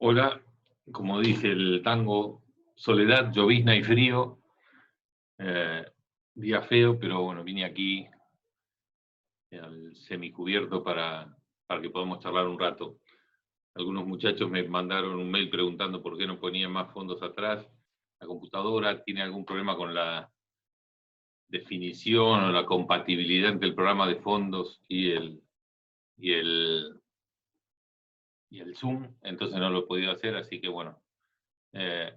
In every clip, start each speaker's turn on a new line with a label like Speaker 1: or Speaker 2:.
Speaker 1: Hola, como dice el tango, soledad, llovizna y frío. eh, Día feo, pero bueno, vine aquí al semicubierto para que podamos charlar un rato. Algunos muchachos me mandaron un mail preguntando por qué no ponía más fondos atrás. La computadora tiene algún problema con la definición o la compatibilidad entre el programa de fondos y el, y el Zoom, entonces no lo he podido hacer, así que bueno,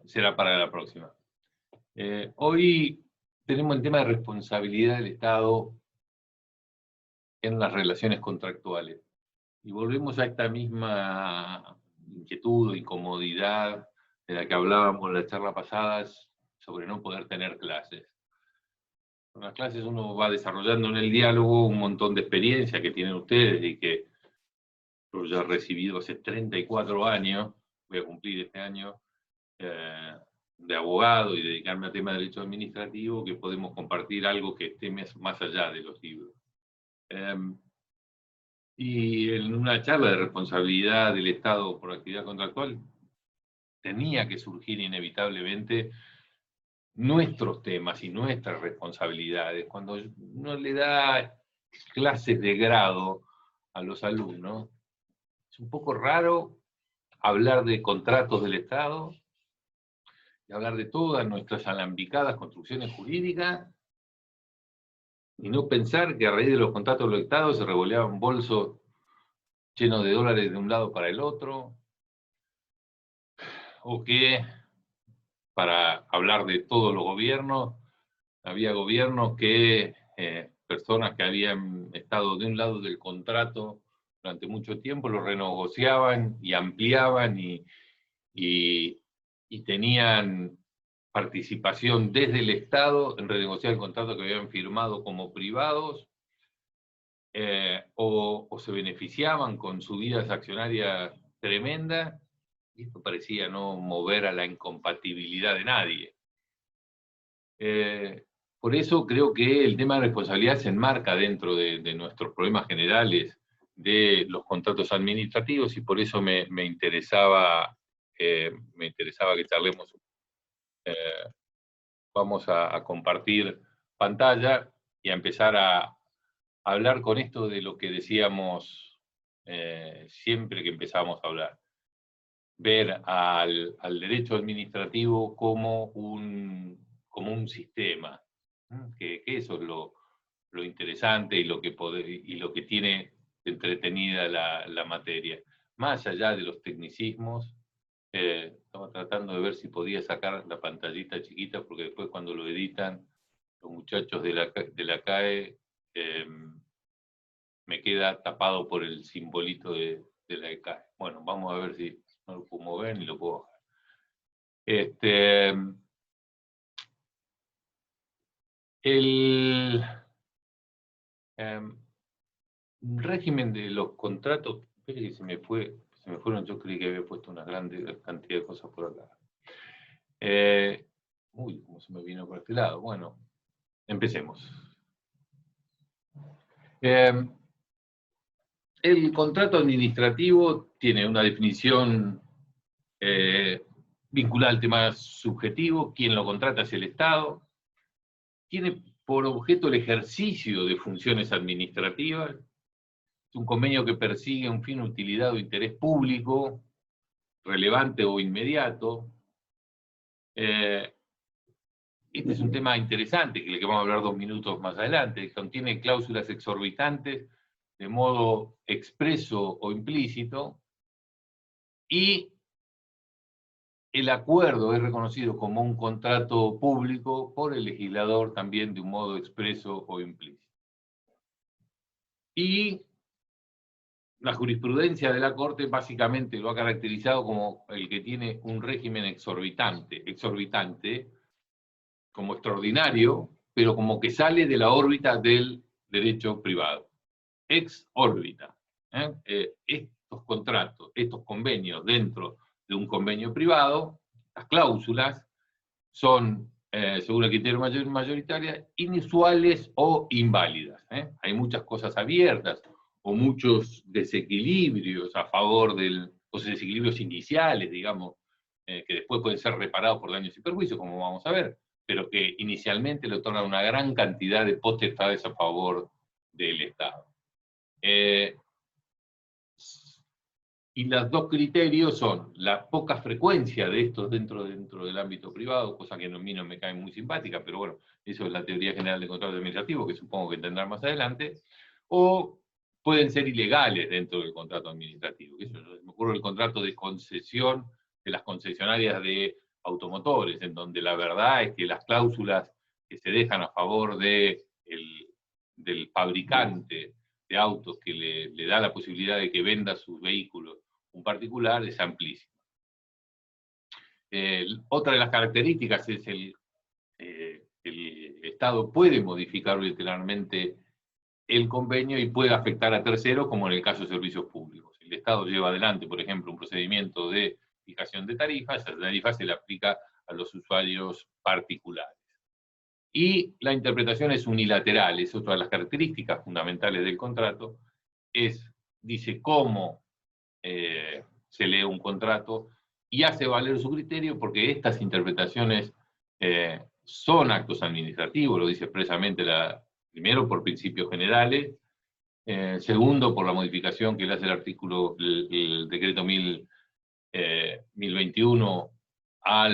Speaker 1: será para la próxima. Hoy tenemos el tema de responsabilidad del Estado en las relaciones contractuales. Y volvemos a esta misma inquietud, incomodidad de la que hablábamos en la charla pasada sobre no poder tener clases. En las clases uno va desarrollando en el diálogo un montón de experiencia que tienen ustedes y que yo ya he recibido hace 34 años, voy a cumplir este año, de abogado y dedicarme al tema de derecho administrativo, que podemos compartir algo que esté más allá de los libros. Y en una charla de responsabilidad del Estado por actividad contractual, tenía que surgir inevitablemente nuestros temas y nuestras responsabilidades. Cuando uno le da clases de grado a los alumnos, es un poco raro hablar de contratos del Estado y hablar de todas nuestras alambicadas construcciones jurídicas y no pensar que a raíz de los contratos del Estado se revoleaban bolsos llenos de dólares de un lado para el otro, o que, para hablar de todos los gobiernos, había gobiernos que, personas que habían estado de un lado del contrato durante mucho tiempo, lo renegociaban y ampliaban y tenían participación desde el Estado en renegociar el contrato que habían firmado como privados, o se beneficiaban con subidas accionarias tremendas, y esto parecía no mover a la incompatibilidad de nadie. Por eso creo que el tema de responsabilidad se enmarca dentro de nuestros problemas generales de los contratos administrativos, y por eso me interesaba que charlemos. Eh, Vamos a compartir pantalla y a empezar a hablar con esto de lo que decíamos siempre que empezamos a hablar. Ver al derecho administrativo como un sistema, que eso es lo interesante y lo que tiene entretenida la materia. Más allá de los tecnicismos, estaba tratando de ver si podía sacar la pantallita chiquita, porque después cuando lo editan los muchachos de la CAE, me queda tapado por el simbolito de la CAE. Bueno, vamos a ver si no lo puedo mover ni lo puedo bajar. El régimen de los contratos, espere que se me fueron, yo creí que había puesto una grande cantidad de cosas por acá. Cómo se me vino por este lado. Bueno, empecemos. El contrato administrativo tiene una definición vinculada al tema subjetivo. Quien lo contrata es el Estado. Tiene por objeto el ejercicio de funciones administrativas. Es un convenio que persigue un fin, utilidad o interés público, relevante o inmediato. Este es un tema interesante, que le vamos a hablar 2 minutos más adelante. Contiene cláusulas exorbitantes de modo expreso o implícito, y el acuerdo es reconocido como un contrato público por el legislador también de un modo expreso o implícito. Y la jurisprudencia de la Corte básicamente lo ha caracterizado como el que tiene un régimen exorbitante como extraordinario, pero como que sale de la órbita del derecho privado. Ex órbita. Estos contratos, estos convenios dentro de un convenio privado, las cláusulas son, según el criterio mayoritario, inusuales o inválidas. Hay muchas cosas abiertas o muchos desequilibrios a favor del esos desequilibrios iniciales, digamos, que después pueden ser reparados por daños y perjuicios, como vamos a ver, pero que inicialmente le otorgan una gran cantidad de potestades a favor del Estado. Y los dos criterios son la poca frecuencia de estos dentro del ámbito privado, cosa que a mí no me cae muy simpática, pero bueno, eso es la teoría general del contrato administrativo, que supongo que tendrán más adelante, o pueden ser ilegales dentro del contrato administrativo. Eso, me ocurre el contrato de concesión de las concesionarias de automotores, en donde la verdad es que las cláusulas que se dejan a favor del fabricante de autos que le da la posibilidad de que venda sus vehículos un particular es amplísima. Otra de las características es el Estado puede modificar unilateralmente el convenio y puede afectar a terceros, como en el caso de servicios públicos. El Estado lleva adelante, por ejemplo, un procedimiento de fijación de tarifas, esa tarifa se le aplica a los usuarios particulares. Y la interpretación es unilateral, es otra de las características fundamentales del contrato, dice cómo se lee un contrato y hace valer su criterio, porque estas interpretaciones son actos administrativos, lo dice expresamente primero por principios generales, segundo por la modificación que le hace el decreto 1021 a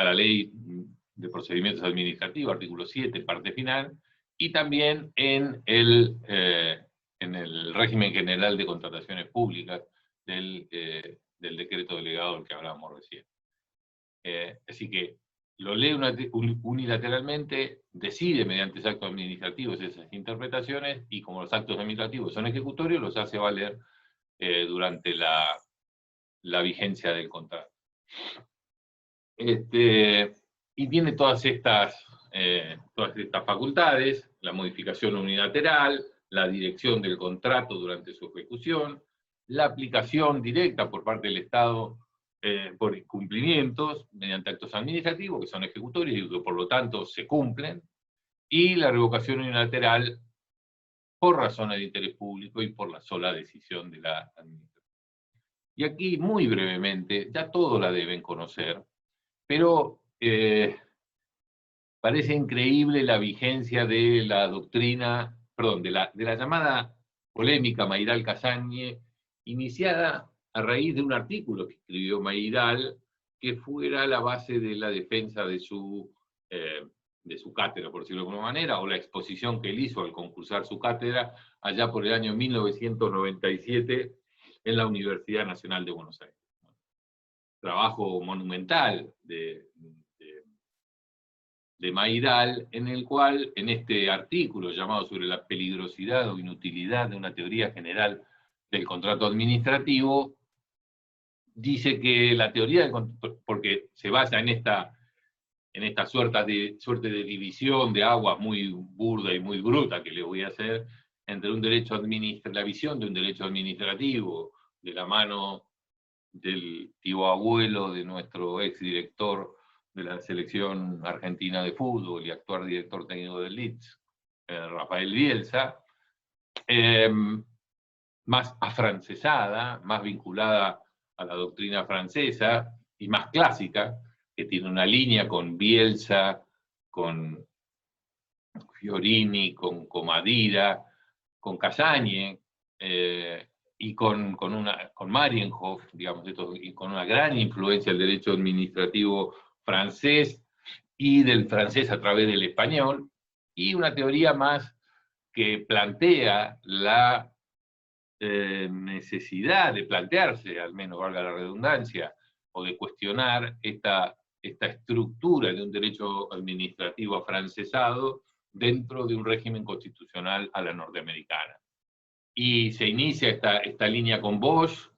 Speaker 1: la ley de procedimientos administrativos, artículo 7, parte final, y también en el régimen general de contrataciones públicas del decreto delegado del que hablábamos recién. Así que lo lee unilateralmente, decide mediante actos administrativos esas interpretaciones, y como los actos administrativos son ejecutorios, los hace valer durante la vigencia del contrato. Y tiene todas estas facultades: la modificación unilateral, la dirección del contrato durante su ejecución, la aplicación directa por parte del Estado por incumplimientos mediante actos administrativos que son ejecutorios y que por lo tanto se cumplen, y la revocación unilateral por razones de interés público y por la sola decisión de la administración. Y aquí, muy brevemente, ya todo la deben conocer, pero parece increíble la vigencia de la doctrina, perdón, de la llamada polémica Mayral-Casagne, iniciada a raíz de un artículo que escribió Mayral, que fuera la base de la defensa de su cátedra, por decirlo de alguna manera, o la exposición que él hizo al concursar su cátedra allá por el año 1997 en la Universidad Nacional de Buenos Aires. Trabajo monumental de Mayral, en el cual, en este artículo llamado sobre la peligrosidad o inutilidad de una teoría general del contrato administrativo, dice que la teoría porque se basa en esta suerte de división de aguas muy burda y muy bruta que le voy a hacer, entre la visión de un derecho administrativo, de la mano del tío abuelo de nuestro exdirector de la selección argentina de fútbol y actual director técnico del Leeds, Rafael Bielsa, más afrancesada, más vinculada a la doctrina francesa y más clásica, que tiene una línea con Bielsa, con Fiorini, con Comadira, con Casagne, y con Marienhof, digamos, y con una gran influencia del derecho administrativo francés y del francés a través del español, y una teoría más que plantea la necesidad de plantearse, al menos valga la redundancia, o de cuestionar esta estructura de un derecho administrativo afrancesado dentro de un régimen constitucional a la norteamericana. Y se inicia esta línea con Bosch,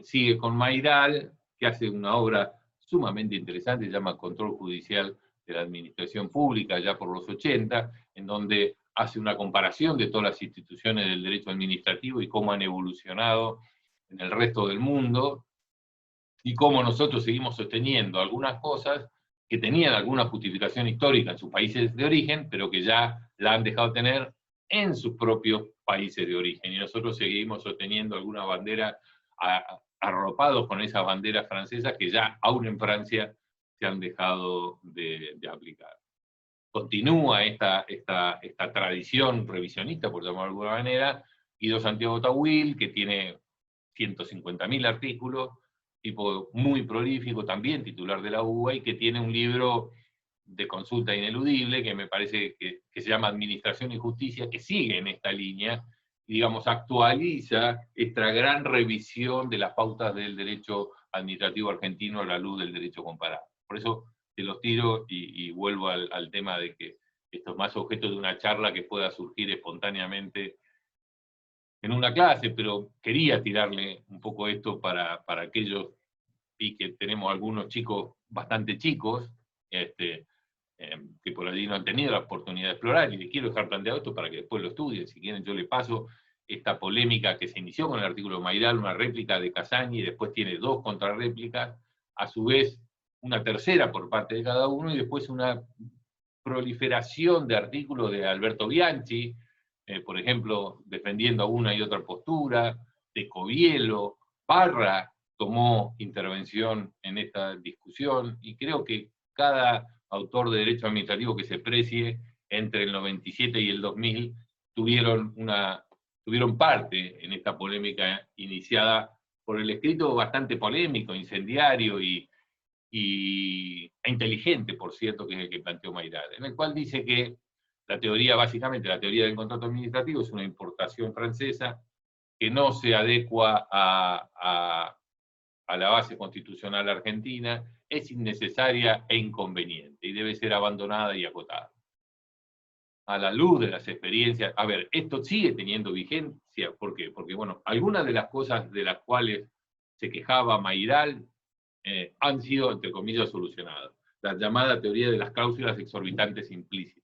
Speaker 1: sigue con Mayral, que hace una obra sumamente interesante, se llama Control Judicial de la Administración Pública, ya por los 80, en donde hace una comparación de todas las instituciones del derecho administrativo y cómo han evolucionado en el resto del mundo, y cómo nosotros seguimos sosteniendo algunas cosas que tenían alguna justificación histórica en sus países de origen, pero que ya la han dejado de tener en sus propios países de origen. Y nosotros seguimos sosteniendo alguna bandera, arropados con esas banderas francesas que ya, aún en Francia, se han dejado de aplicar. Continúa esta tradición revisionista, por llamarlo de alguna manera, Guido Santiago Tawil, que tiene 150.000 artículos, tipo muy prolífico, también titular de la UBA, y que tiene un libro de consulta ineludible, que me parece que se llama Administración y Justicia, que sigue en esta línea, y digamos, actualiza esta gran revisión de las pautas del derecho administrativo argentino a la luz del derecho comparado. Por eso te los tiro y vuelvo al tema de que esto es más objeto de una charla que pueda surgir espontáneamente en una clase, pero quería tirarle un poco esto para aquellos, y que tenemos algunos chicos bastante chicos, que por allí no han tenido la oportunidad de explorar, y les quiero dejar planteado esto para que después lo estudien. Si quieren, yo les paso esta polémica que se inició con el artículo de Mayral, una réplica de Casani, y después tiene 2 contrarréplicas, a su vez una tercera por parte de cada uno, y después una proliferación de artículos de Alberto Bianchi, por ejemplo, defendiendo una y otra postura, de Covielo. Parra tomó intervención en esta discusión, y creo que cada autor de derecho administrativo que se precie entre el 97 y el 2000 tuvieron parte en esta polémica iniciada por el escrito bastante polémico, incendiario e inteligente, por cierto, que es el que planteó Mayral, en el cual dice que la teoría, básicamente, la teoría del contrato administrativo es una importación francesa que no se adecua a la base constitucional argentina, es innecesaria e inconveniente, y debe ser abandonada y acotada. A la luz de las experiencias, a ver, esto sigue teniendo vigencia. ¿Por qué? Porque, bueno, algunas de las cosas de las cuales se quejaba Mayral han sido, entre comillas, solucionadas. La llamada teoría de las cláusulas exorbitantes implícitas.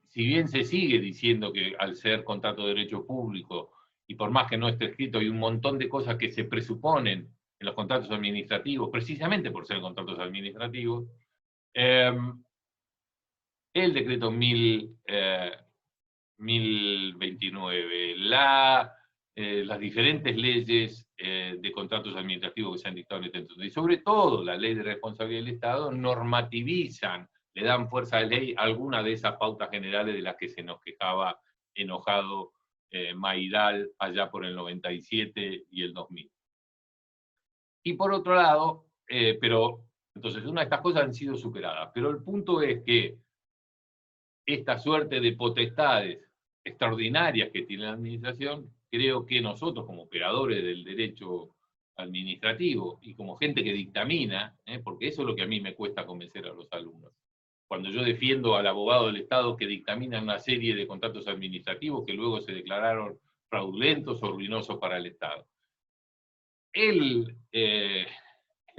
Speaker 1: Si bien se sigue diciendo que al ser contrato de derecho público, y por más que no esté escrito, hay un montón de cosas que se presuponen en los contratos administrativos, precisamente por ser contratos administrativos, el decreto 1029, las diferentes leyes de contratos administrativos que se han dictado en este entonces, y sobre todo la ley de responsabilidad del Estado, normativizan, le dan fuerza de ley alguna de esas pautas generales de las que se nos quejaba enojado Mayral allá por el 97 y el 2000. Y por otro lado, entonces una de estas cosas han sido superadas, pero el punto es que esta suerte de potestades extraordinarias que tiene la administración, creo que nosotros como operadores del derecho administrativo y como gente que dictamina, porque eso es lo que a mí me cuesta convencer a los alumnos, cuando yo defiendo al abogado del Estado que dictamina una serie de contratos administrativos que luego se declararon fraudulentos o ruinosos para el Estado. El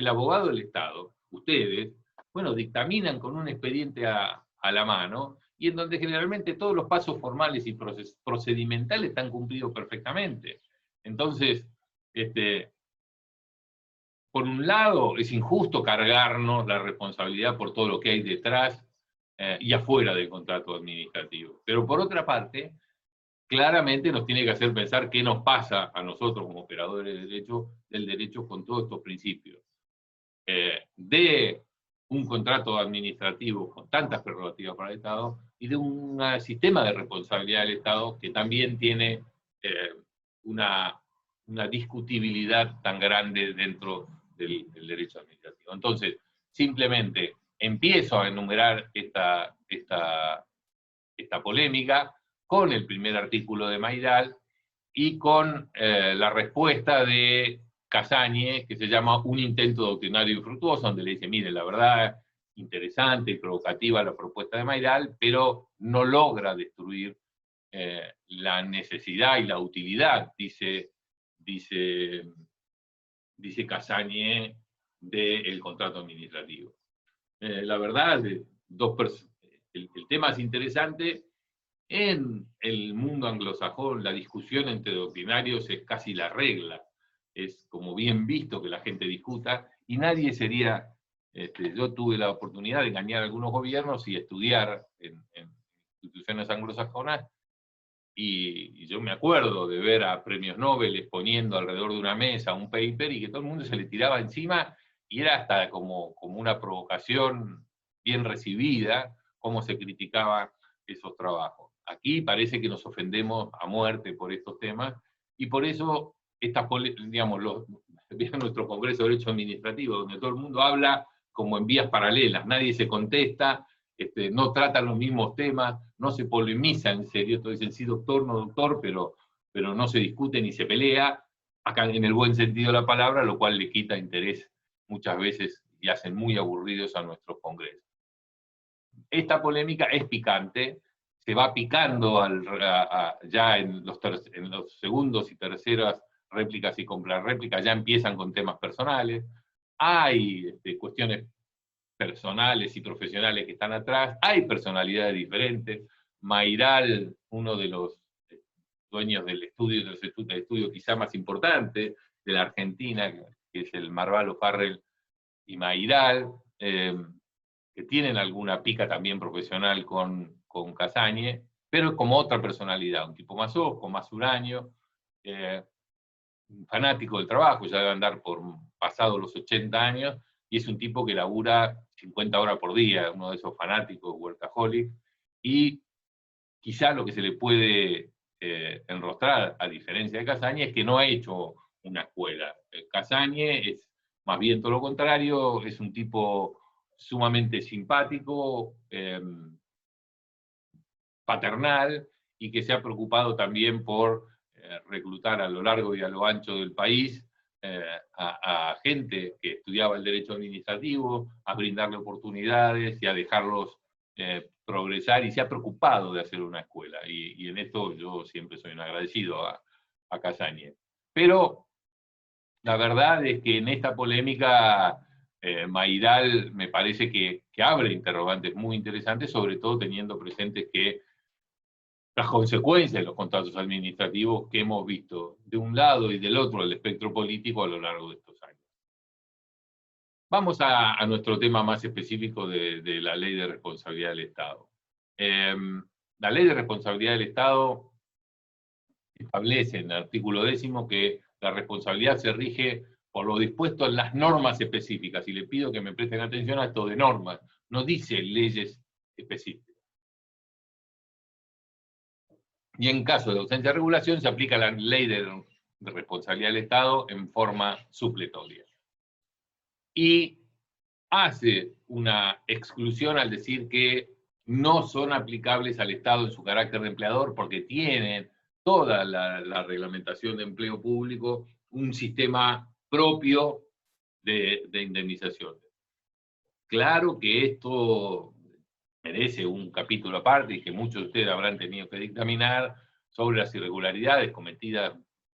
Speaker 1: abogado del Estado, ustedes, bueno, dictaminan con un expediente a la mano, y en donde generalmente todos los pasos formales y procedimentales están cumplidos perfectamente. Entonces, por un lado, es injusto cargarnos la responsabilidad por todo lo que hay detrás y afuera del contrato administrativo. Pero por otra parte, claramente nos tiene que hacer pensar qué nos pasa a nosotros como operadores del derecho con todos estos principios. De un contrato administrativo con tantas prerrogativas para el Estado, y de un sistema de responsabilidad del Estado que también tiene una discutibilidad tan grande dentro del derecho administrativo. Entonces, simplemente empiezo a enumerar esta polémica con el primer artículo de Mayral y con la respuesta de Casani, que se llama Un intento doctrinario infructuoso, donde le dice, mire, la verdad, interesante y provocativa la propuesta de Mayral, pero no logra destruir la necesidad y la utilidad, dice Casani, del contrato administrativo. La verdad, el tema es interesante. En el mundo anglosajón, la discusión entre doctrinarios es casi la regla. Es como bien visto que la gente discuta, y nadie sería... yo tuve la oportunidad de engañar a algunos gobiernos y estudiar en instituciones anglosajonas, y yo me acuerdo de ver a premios Nobel exponiendo alrededor de una mesa un paper y que todo el mundo se le tiraba encima, y era hasta como una provocación bien recibida, cómo se criticaban esos trabajos. Aquí parece que nos ofendemos a muerte por estos temas, y por eso, digamos, nuestro Congreso de Derecho Administrativo, donde todo el mundo habla como en vías paralelas, nadie se contesta, no tratan los mismos temas, no se polemiza en serio, esto dicen sí doctor, no doctor, pero no se discute ni se pelea, acá en el buen sentido de la palabra, lo cual le quita interés muchas veces y hacen muy aburridos a nuestros congresos. Esta polémica es picante, se va picando ya en los segundos y terceras réplicas y contrarréplicas, ya empiezan con temas personales, hay cuestiones personales y profesionales que están atrás, hay personalidades diferentes. Mayral, uno de los dueños del estudio, de los institutos de estudio quizá más importante de la Argentina, que es el Marvalo Farrell y Mayral, que tienen alguna pica también profesional con Casañe, pero como otra personalidad, un tipo más osco, más huraño, fanático del trabajo, ya debe andar por pasados los 80 años, y es un tipo que labura 50 horas por día, uno de esos fanáticos, workaholic, y quizá lo que se le puede enrostrar, a diferencia de Casañe, es que no ha hecho una escuela. Casañe es más bien todo lo contrario, es un tipo sumamente simpático, paternal, y que se ha preocupado también por reclutar a lo largo y a lo ancho del país a gente que estudiaba el derecho administrativo, a brindarle oportunidades y a dejarlos progresar, y se ha preocupado de hacer una escuela. Y en esto yo siempre soy un agradecido a Casañe. Pero la verdad es que en esta polémica Mayral me parece que abre interrogantes muy interesantes, sobre todo teniendo presentes que las consecuencias de los contratos administrativos que hemos visto de un lado y del otro del espectro político a lo largo de estos años. Vamos a nuestro tema más específico de la Ley de Responsabilidad del Estado. La Ley de Responsabilidad del Estado establece en el artículo 10 que la responsabilidad se rige por lo dispuesto en las normas específicas, y le pido que me presten atención a esto de normas, no dice leyes específicas. Y en caso de ausencia de regulación, se aplica la ley de responsabilidad del Estado en forma supletoria. Y hace una exclusión al decir que no son aplicables al Estado en su carácter de empleador, porque tienen toda la reglamentación de empleo público un sistema propio de indemnización. Claro que esto merece un capítulo aparte, y que muchos de ustedes habrán tenido que dictaminar sobre las irregularidades cometidas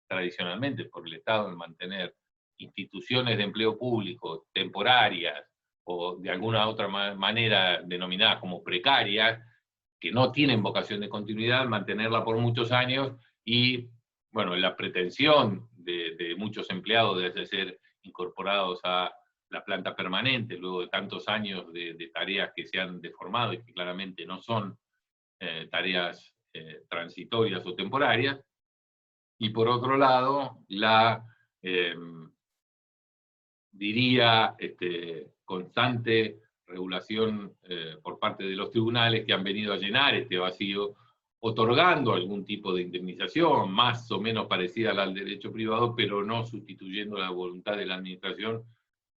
Speaker 1: tradicionalmente por el Estado en mantener instituciones de empleo público temporarias, o de alguna otra manera denominadas como precarias, que no tienen vocación de continuidad, mantenerla por muchos años, y bueno, la pretensión de muchos empleados de ser incorporados a la planta permanente, luego de tantos años de tareas que se han deformado y que claramente no son tareas transitorias o temporarias. Y por otro lado, diría, constante regulación por parte de los tribunales, que han venido a llenar este vacío, otorgando algún tipo de indemnización más o menos parecida al derecho privado, pero no sustituyendo la voluntad de la administración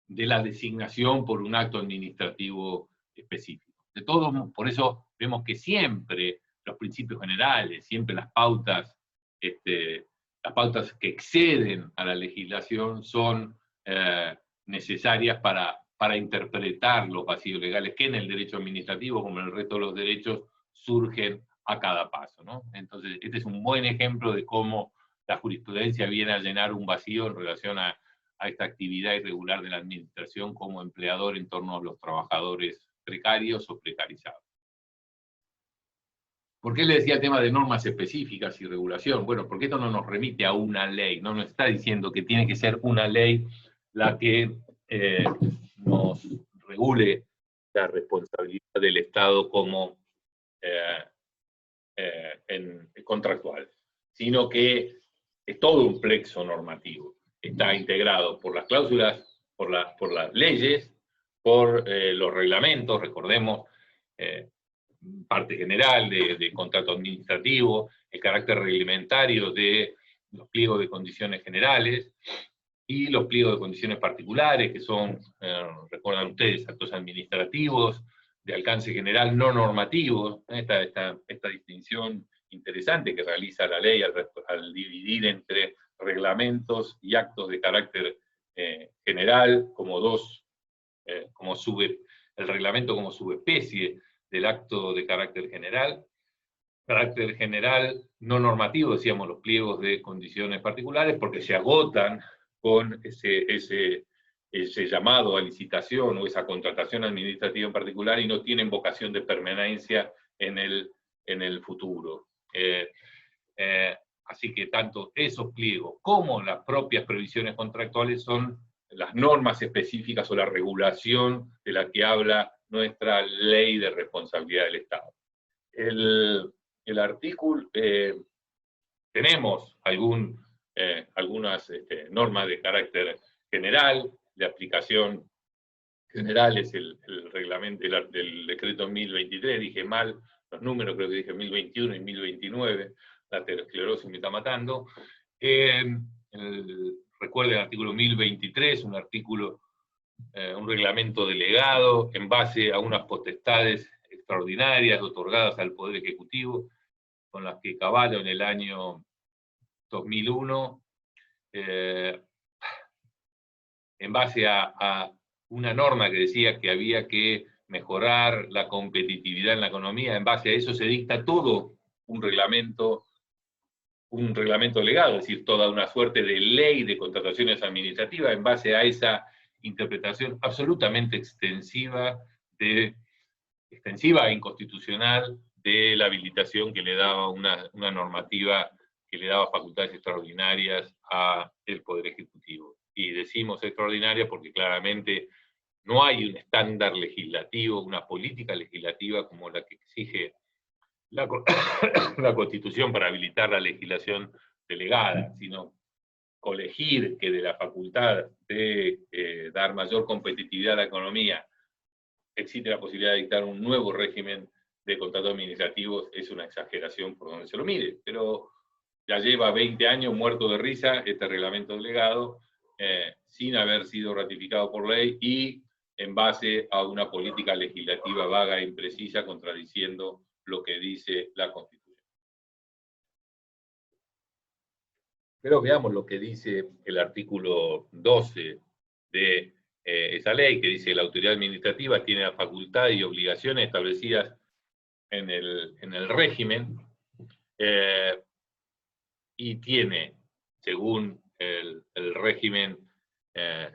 Speaker 1: de la designación por un acto administrativo específico. De todos, por eso vemos que siempre los principios generales, siempre las pautas que exceden a la legislación son necesarias para interpretar los vacíos legales que en el derecho administrativo, como en el resto de los derechos, surgen a cada paso, ¿no? Entonces, este es un buen ejemplo de cómo la jurisprudencia viene a llenar un vacío en relación a esta actividad irregular de la administración como empleador en torno a los trabajadores precarios o precarizados. ¿Por qué le decía el tema de normas específicas y regulación? Bueno, porque esto no nos remite a una ley, no nos está diciendo que tiene que ser una ley la que nos regule la responsabilidad del Estado como contractuales, sino que es todo un plexo normativo. Está integrado por las cláusulas, por las leyes, por los reglamentos, recordemos, parte general de contrato administrativo, el carácter reglamentario de los pliegos de condiciones generales y los pliegos de condiciones particulares, que son, recuerdan ustedes, actos administrativos de alcance general no normativo, esta distinción interesante que realiza la ley al dividir entre reglamentos y actos de carácter general como el reglamento como subespecie del acto de carácter general no normativo, decíamos, los pliegos de condiciones particulares, porque se agotan con ese llamado a licitación o esa contratación administrativa en particular y no tienen vocación de permanencia en el futuro. Así que tanto esos pliegos como las propias previsiones contractuales son las normas específicas o la regulación de la que habla nuestra ley de responsabilidad del Estado. El artículo, tenemos algunas normas de carácter general, de aplicación general es el reglamento del decreto 1023, dije mal los números, creo que dije 1021 y 1029, la aterosclerosis me está matando. Recuerden el artículo 1023, un reglamento delegado en base a unas potestades extraordinarias otorgadas al Poder Ejecutivo, con las que Cavallo en el año 2001, en base a una norma que decía que había que mejorar la competitividad en la economía, en base a eso se dicta todo un reglamento delegado, es decir, toda una suerte de ley de contrataciones administrativas en base a esa interpretación absolutamente extensiva e inconstitucional de la habilitación que le daba una normativa que le daba facultades extraordinarias al Poder Ejecutivo. Y decimos extraordinaria porque claramente no hay un estándar legislativo, una política legislativa como la que exige la Constitución para habilitar la legislación delegada, sino colegir que de la facultad de dar mayor competitividad a la economía existe la posibilidad de dictar un nuevo régimen de contratos administrativos es una exageración por donde se lo mire, pero ya lleva 20 años muerto de risa este reglamento delegado, sin haber sido ratificado por ley y en base a una política legislativa vaga e imprecisa, contradiciendo lo que dice la Constitución. Pero veamos lo que dice el artículo 12 de esa ley, que dice que la autoridad administrativa tiene la facultad y obligaciones establecidas en el régimen, y tiene, según el régimen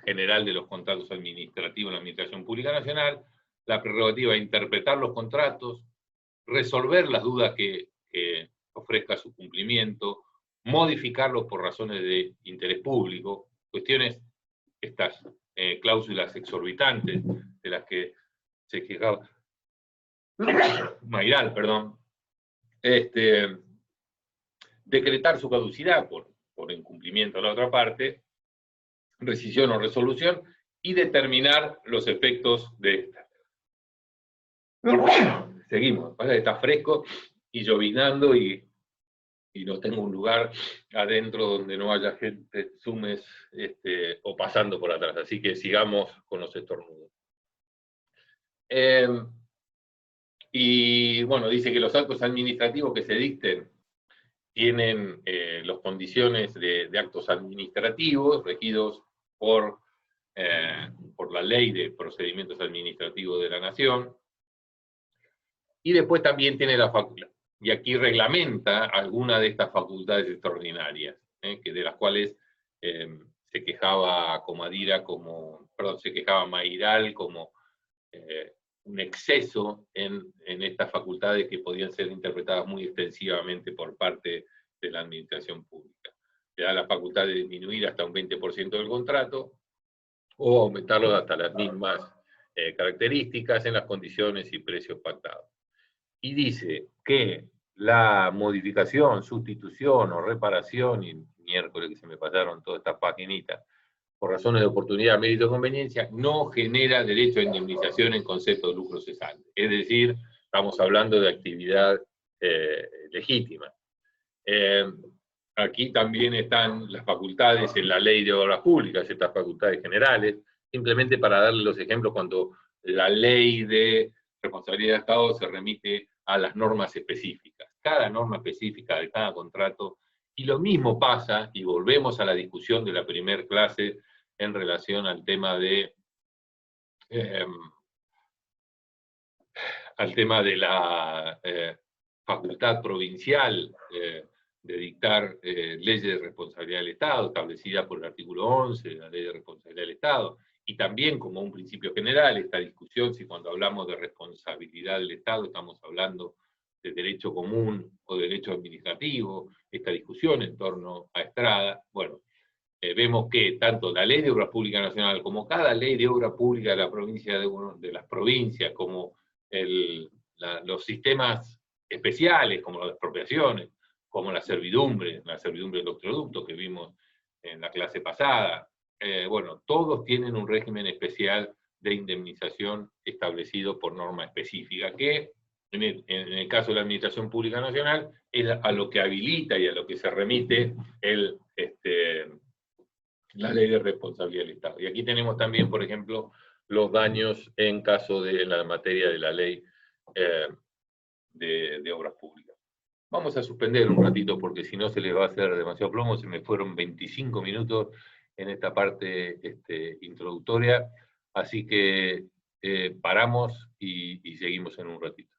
Speaker 1: general de los contratos administrativos en la Administración Pública Nacional, la prerrogativa de interpretar los contratos, resolver las dudas que ofrezca su cumplimiento, modificarlos por razones de interés público, cuestiones, estas cláusulas exorbitantes de las que se quejaba Mayral, decretar su caducidad por incumplimiento de la otra parte, rescisión o resolución, y determinar los efectos de esta. Seguimos, pasa que está fresco y llovinando y no tengo un lugar adentro donde no haya gente, zumes, o pasando por atrás, así que sigamos con los estornudos. Y bueno, dice que los actos administrativos que se dicten tienen las condiciones de actos administrativos regidos por la Ley de Procedimientos Administrativos de la Nación, y después también tiene la facultad, y aquí reglamenta alguna de estas facultades extraordinarias, que de las cuales se quejaba Mayral como un exceso en estas facultades que podían ser interpretadas muy extensivamente por parte de la administración pública. Le da la facultad de disminuir hasta un 20% del contrato, o aumentarlo hasta las mismas características en las condiciones y precios pactados. Y dice que la modificación, sustitución o reparación, y miércoles que se me pasaron todas estas paginitas, por razones de oportunidad, mérito o conveniencia, no genera derecho a indemnización en concepto de lucro cesante. Es decir, estamos hablando de actividad legítima. Aquí también están las facultades en la ley de obras públicas, estas facultades generales, simplemente para darle los ejemplos cuando la ley de responsabilidad de Estado se remite a las normas específicas, cada norma específica de cada contrato, y lo mismo pasa, y volvemos a la discusión de la primer clase en relación al tema de la facultad provincial de dictar leyes de responsabilidad del Estado, establecida por el artículo 11 de la Ley de Responsabilidad del Estado, y también como un principio general, esta discusión, si cuando hablamos de responsabilidad del Estado estamos hablando de derecho común o derecho administrativo, esta discusión en torno a Estrada, bueno, vemos que tanto la Ley de Obras Públicas Nacional como cada ley de obra pública de la provincia de las provincias, como los sistemas especiales, como las expropiaciones, como la servidumbre del doctroducto que vimos en la clase pasada, bueno, todos tienen un régimen especial de indemnización establecido por norma específica, que en el caso de la Administración Pública Nacional es a lo que habilita y a lo que se remite la ley de responsabilidad del Estado. Y aquí tenemos también, por ejemplo, los daños en caso de la materia de la ley de obras públicas. Vamos a suspender un ratito porque si no se les va a hacer demasiado plomo. Se me fueron 25 minutos en esta parte introductoria, así que paramos y seguimos en un ratito.